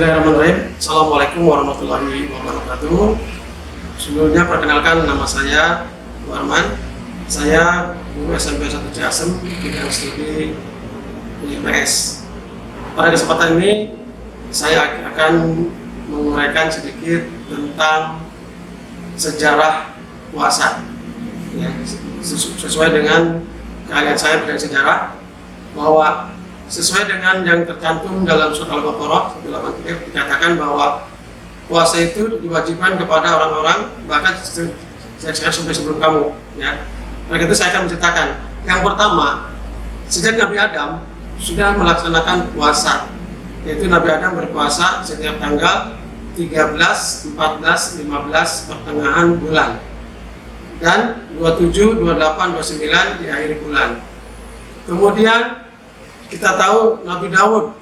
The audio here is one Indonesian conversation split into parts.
Bismillahirrahmanirrahim. Assalamualaikum warahmatullahi wabarakatuh. Sebelumnya perkenalkan, nama saya Warman. Saya guru SMP 1 Ciasem, bidang studi IPS. Pada kesempatan ini saya akan menguraikan sedikit tentang sejarah puasa. Ya, sesuai dengan keahlian saya bidang sejarah, bahwa sesuai dengan yang tercantum dalam surat Al-Baqarah 183 dikatakan bahwa puasa itu diwajibkan kepada orang-orang bahkan saya sampai sebelum kamu, ya. Oleh itu saya akan menceritakan. Yang pertama, sejak Nabi Adam sudah melaksanakan puasa, yaitu Nabi Adam berpuasa setiap tanggal 13, 14, 15 pertengahan bulan, dan 27, 28, 29 di akhir bulan. Kemudian kita tahu Nabi Daud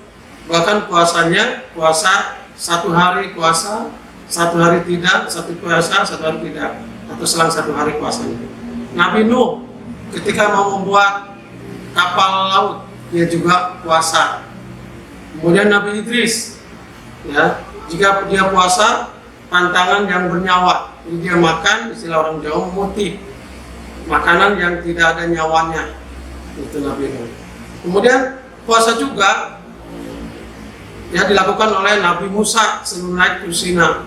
bahkan puasanya puasa 1 hari puasa, 1 hari tidak, 1 puasa, 1 hari tidak, atau selang 1 hari puasanya. Nabi Nuh ketika mau membuat kapal laut dia juga puasa. Kemudian Nabi Idris, ya, jika dia puasa pantangan yang bernyawa, jadi dia makan, istilah orang Jawa, mutih, makanan yang tidak ada nyawanya, itu Nabi Nuh. Kemudian puasa juga ya dilakukan oleh Nabi Musa sebelum naik ke Sina,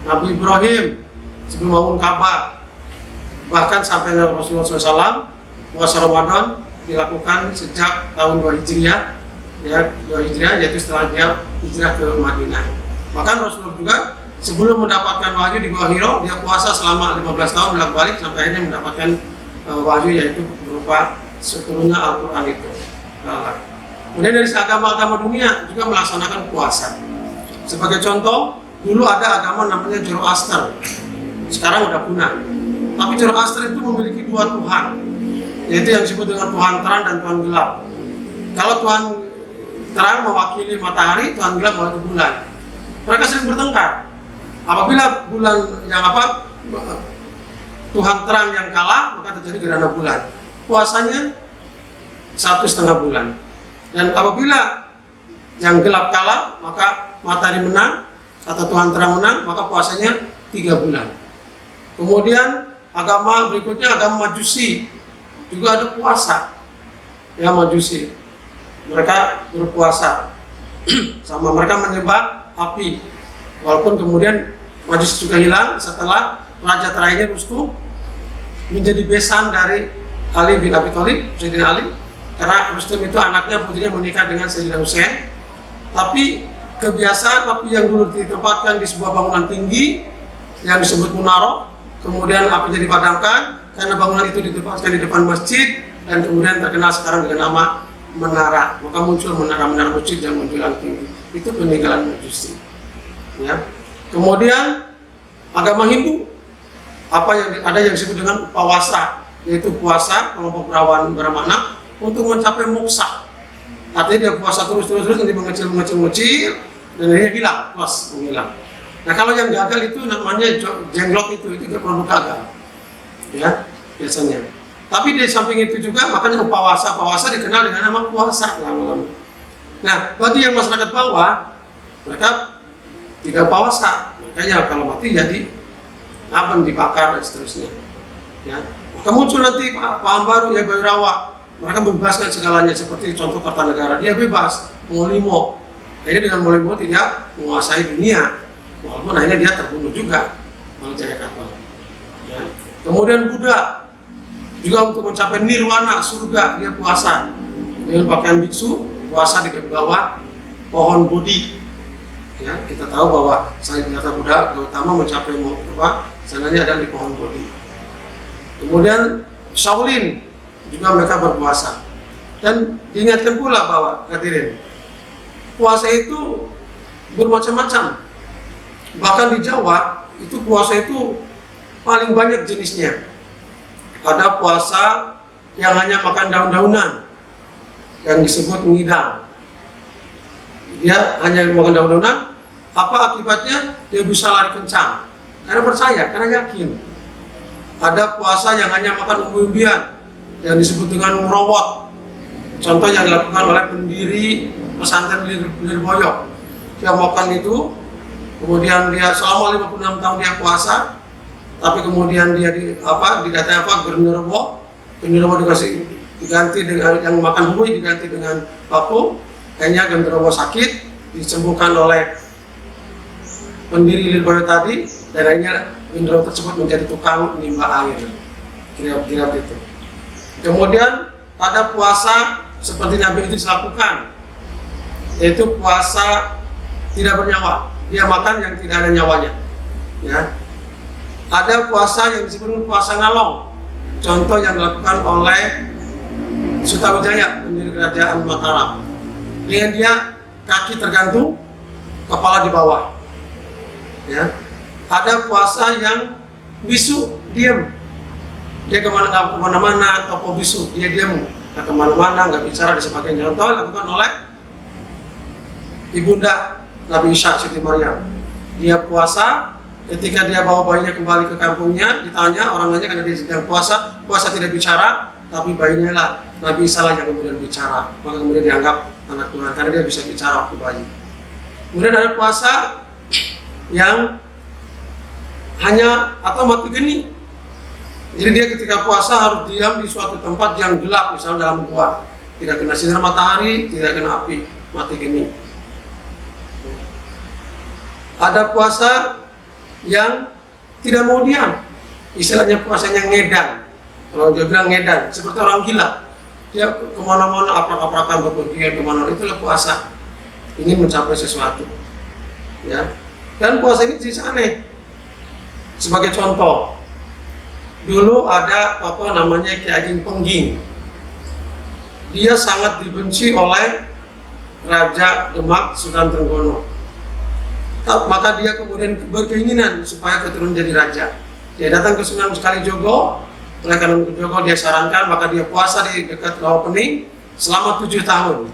Nabi Ibrahim sebelum bangun Ka'bah, bahkan sampai Rasulullah SAW. Puasa Ramadan dilakukan sejak tahun 2 Hijriah, ya, 2 Hijriah, yaitu setelah dia hijrah ke Madinah. Bahkan Rasulullah juga sebelum mendapatkan wahyu di Gua Hiro, dia puasa selama 15 tahun bolak-balik sampai akhirnya mendapatkan wahyu, yaitu berupa seturunnya Al-Quran itu. Kemudian dari agama-agama dunia juga melaksanakan puasa. Sebagai contoh, dulu ada agama namanya Zoroaster, sekarang udah punah. Tapi Zoroaster itu memiliki 2 Tuhan, yaitu yang disebut dengan Tuhan terang dan Tuhan gelap. Kalau Tuhan terang mewakili matahari, Tuhan gelap mewakili bulan. Mereka sering bertengkar. Apabila bulan yang Tuhan terang yang kalah, maka terjadi gerhana bulan. Puasanya 1,5 bulan. Dan apabila yang gelap kalah, maka matahari menang atau Tuhan terang menang, maka puasanya 3 bulan. Kemudian agama berikutnya, agama Majusi, juga ada puasa. Ya, Majusi, mereka berpuasa sama mereka menyembah api. Walaupun kemudian Majusi juga hilang setelah raja terakhirnya Rustum menjadi besan dari Ali bin Abi Thalib, Sayyidina Ali. Karena Rustum itu anaknya, putrinya menikah dengan Sayyidina Husain. Tapi kebiasaan api yang dulu ditempatkan di sebuah bangunan tinggi yang disebut Munaro, kemudian apinya dipadamkan karena bangunan itu ditempatkan di depan masjid, dan kemudian terkenal sekarang dengan nama menara. Maka muncul menara-menara masjid yang menjulang tinggi. Itu peninggalan Majusi. Ya. Kemudian agama Hindu, ada yang disebut dengan pawasa, yaitu puasa kelompok perawan Brahmana untuk mencapai moksa. Artinya dia puasa terus nanti mengecil dan akhirnya hilang, menghilang. Nah, kalau yang gagal itu namanya jenglot, itu juga produk gagal, ya, biasanya. Tapi di samping itu juga makanya pawasa dikenal dengan nama puasa lama-lama. Nah, bagi yang masyarakat bawah, mereka tidak puasa, makanya kalau mati jadi dibakar dan seterusnya. Ya. Maka muncul nanti paham baru, ya, Bayu Rawa. Mereka membebaskan segalanya, seperti contoh Kartanegara, dia bebas, Molimo. Akhirnya dengan Molimo tidak menguasai dunia, walaupun akhirnya dia terbunuh juga oleh Jayakatwala. Ya. Kemudian Buddha juga untuk mencapai nirwana, surga, dia puasa dengan pakaian biksu, puasa di bawah pohon Bodhi. Ya, kita tahu bahwa Sayyidina Buddha Gautama mencapai sananya adalah di pohon Bodhi. Kemudian Shaolin juga mereka berpuasa. Dan diingatkan pula bahwa hadirin, puasa itu bermacam-macam. Bahkan di Jawa itu puasa itu paling banyak jenisnya. Ada puasa yang hanya makan daun-daunan yang disebut ngidam. Dia hanya makan daun-daunan. Apa akibatnya? Dia bisa lari kencang karena percaya, karena yakin. Ada puasa yang hanya makan umbi-umbian yang disebut dengan merawat. Contoh yang dilakukan oleh pendiri pesantren Lirboyo. dia makan itu, kemudian dia selama 56 tahun dia puasa, tapi kemudian dia dikatakan apa, genderuwo dikasih diganti dengan yang makan bui diganti dengan paku, kayaknya genderuwo sakit disembuhkan oleh pendiri Lirboyo tadi, dan akhirnya genderuwo tersebut menjadi tukang nimba air, kirap-kirap itu. Kemudian ada puasa seperti Nabi Idris lakukan, yaitu puasa tidak bernyawa, dia makan yang tidak ada nyawanya, ya. Ada puasa yang disebut puasa ngalong, contoh yang dilakukan oleh Sutawijaya, pendiri kerajaan Mataram. Dia kaki tergantung, kepala di bawah, ya. Ada puasa yang bisu, diam, dia kemana-mana, topo bisu, dia diam, nggak kemana-mana, nggak bicara dan sebagainya. Contoh dilakukan oleh ibunda Nabi Isa Siti Maryam. Dia puasa, ketika dia bawa bayinya kembali ke kampungnya, ditanya orang lainnya karena dia sedang puasa tidak bicara, tapi bayinya lah Nabi Isa lah yang kemudian bicara, maka kemudian dianggap anak Tuhan karena dia bisa bicara waktu bayi. Kemudian ada puasa yang hanya atau mati geni. Jadi dia ketika puasa harus diam di suatu tempat yang gelap, misalnya dalam gua, tidak kena sinar matahari, tidak kena api, mati geni. Ada puasa yang tidak mau diam, istilahnya puasanya ngedan. Kalau dia bilang ngedan, seperti orang gila, dia kemana-mana aprak-aprakan bepergian kemana, itulah puasa, ingin mencapai sesuatu, ya. Dan puasa ini jenis aneh. Sebagai contoh, dulu ada apa namanya Ki Ageng Pengging. Dia sangat dibenci oleh Raja Demak Sunan Trenggono. Maka dia kemudian berkeinginan supaya keturunan jadi raja. Dia datang ke Sunan Kalijogo, oleh karena Kalijogo dia sarankan, maka dia puasa di dekat Rawa Pening selama 7 tahun.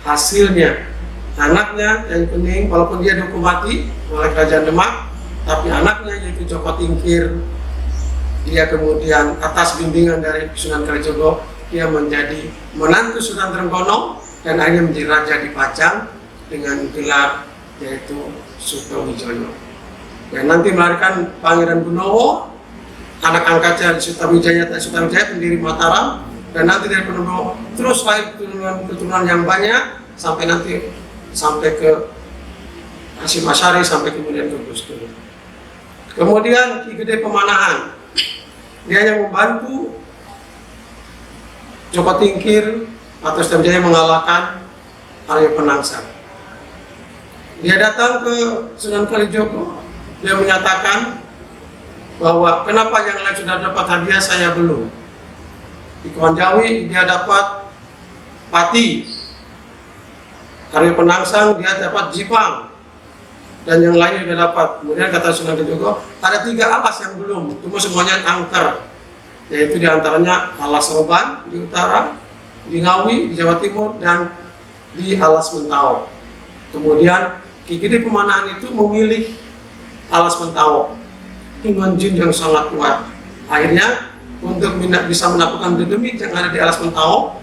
Hasilnya, anaknya yang Pening, walaupun dia dihukum mati oleh Kerajaan Demak, tapi anaknya yaitu Joko Tingkir, dia kemudian atas bimbingan dari Sunan Kalijogo, dia menjadi menantu Sunan Trenggono dan akhirnya menjadi raja di Pajang dengan gelar yaitu Sutawijoyo. Dan nanti melahirkan Pangeran Gunowo, anak angkatnya Sutawijaya pendiri Mataram, dan nanti dari Gunowo terus lahir keturunan yang banyak sampai ke Hasyim Asy'ari, sampai kemudian ke Gus Dur. Kemudian Ki Gede Pemanahan, dia yang membantu Joko Tingkir atau Sutawijaya mengalahkan Arya Penangsang. Dia datang ke Sunan Kalijogo, dia menyatakan bahwa kenapa yang lain sudah dapat hadiah, saya belum. Di Kwanjawi dia dapat pati, Arya Penangsang dia dapat jipang, dan yang lain sudah dapat. Kemudian kata Sunan Kalijogo, ada 3 alas yang belum, cuma semuanya angker, yaitu diantaranya Alas Roban di utara, di Ngawi di Jawa Timur, dan di Alas Mentawai. Kemudian Ki Gede Pemanahan itu memilih Alas Mentawai dengan jin yang sangat kuat. Akhirnya untuk bisa menaklukkan dedemit yang ada di Alas Mentawai,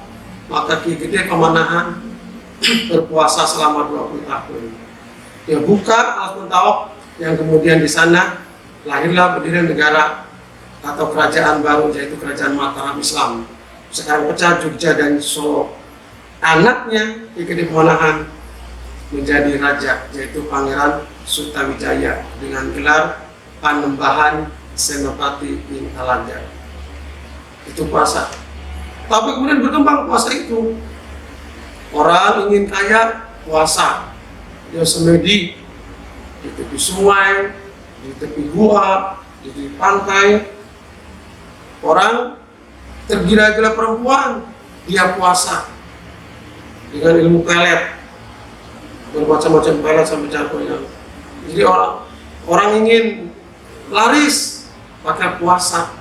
maka Ki Gede Pemanahan berpuasa selama 20 tahun. Dia buka Alas Mentawai yang kemudian di sana lahirlah berdiri negara atau kerajaan baru, yaitu Kerajaan Mataram Islam. Sekarang pecah Jogja dan Solo. Anaknya Ki Gede Pemanahan menjadi raja, yaitu Pangeran Sutawijaya dengan gelar Panembahan Senopati Ing Alanda. Itu puasa. Tapi kemudian berkembang puasa itu. Orang ingin kaya, puasa. Dia semedi di tepi sungai, di tepi gua, di tepi pantai. Orang tergila-gila perempuan, dia puasa dengan ilmu pelet, bermacam-macam pelet sampai jagonya. Jadi orang ingin laris, pakai puasa.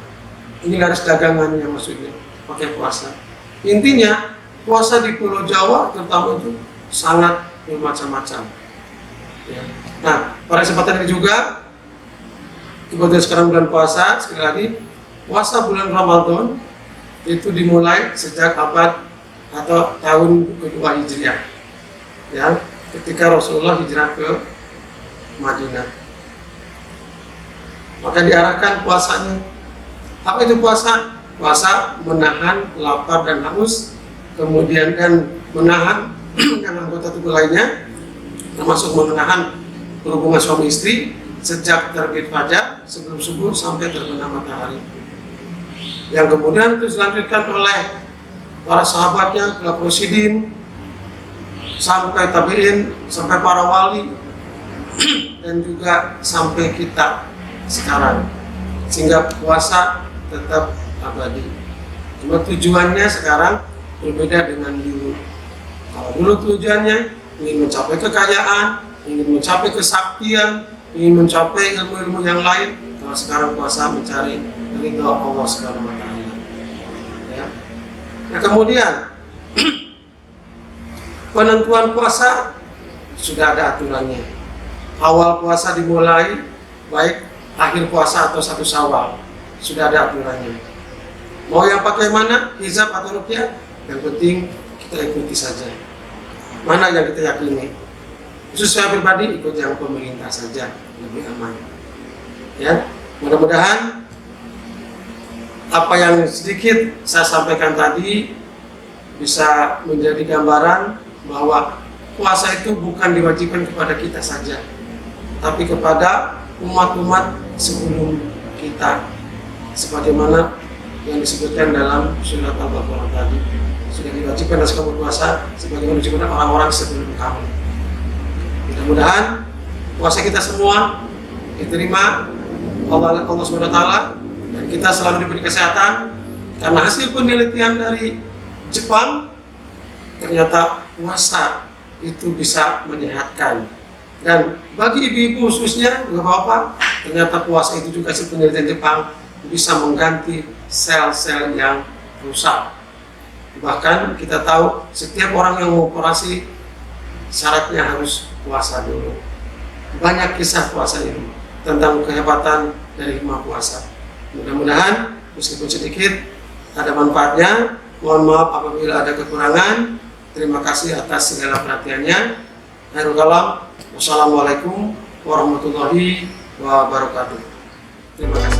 Ini laris dagangannya maksudnya, pakai puasa. Intinya puasa di Pulau Jawa terutama itu sangat bermacam-macam. Ya. Nah, pada kesempatan ini juga, kebetulan sekarang bulan puasa, sekali lagi, puasa bulan Ramadan itu dimulai sejak abad atau tahun kedua Hijriah. Ya. ketika Rasulullah hijrah ke Madinah. Maka diarahkan puasanya. Apa itu puasa? Puasa menahan lapar dan haus, kemudian dan menahan yang anggota tubuh lainnya, termasuk menahan berhubungan suami istri sejak terbit fajar sebelum subuh sampai terbenam matahari. Yang kemudian itu dilanjutkan oleh para sahabatnya, khulafaur rasyidin, sampai tabi'in, sampai para wali, dan juga sampai kita sekarang, sehingga puasa tetap abadi. Cuma tujuannya sekarang berbeda dengan dulu. Kalau dulu tujuannya ingin mencapai kekayaan, ingin mencapai kesaktian, ingin mencapai ilmu-ilmu yang lain. Kalau sekarang puasa mencari ridha Allah Subhanahu wa Ta'ala. Ya. Nah, kemudian penentuan puasa sudah ada aturannya. Awal puasa dimulai, baik akhir puasa atau 1 Syawal, sudah ada aturannya. Mau yang pakai mana, hijab atau ruqyah, yang penting kita ikuti saja. Mana yang kita yakini. Khusus saya pribadi ikut yang pemerintah saja, lebih aman. Ya, mudah-mudahan apa yang sedikit saya sampaikan tadi bisa menjadi gambaran bahwa puasa itu bukan diwajibkan kepada kita saja, tapi kepada umat-umat sebelum kita, sebagaimana yang disebutkan dalam surat Al-Baqarah tadi, sudah diwajibkan atas kamu puasa sebagaimana disebutkan orang-orang sebelum kamu. Mudah-mudahan puasa kita semua diterima Allah Subhanahu wa Ta'ala, dan kita selalu diberi kesehatan. Karena hasil penelitian dari Jepang, ternyata puasa itu bisa menyehatkan. Dan bagi ibu-ibu khususnya, bapak-bapak, ternyata puasa itu juga hasil penelitian Jepang bisa mengganti sel-sel yang rusak. Bahkan kita tahu setiap orang yang mengoperasi syaratnya harus puasa dulu. Banyak kisah puasa ini tentang kehebatan dari hikmah puasa. Mudah-mudahan meskipun sedikit ada manfaatnya. Mohon maaf apabila ada kekurangan. Terima kasih atas segala perhatiannya. Khairul kalam. Wassalamualaikum warahmatullahi wabarakatuh. Terima kasih.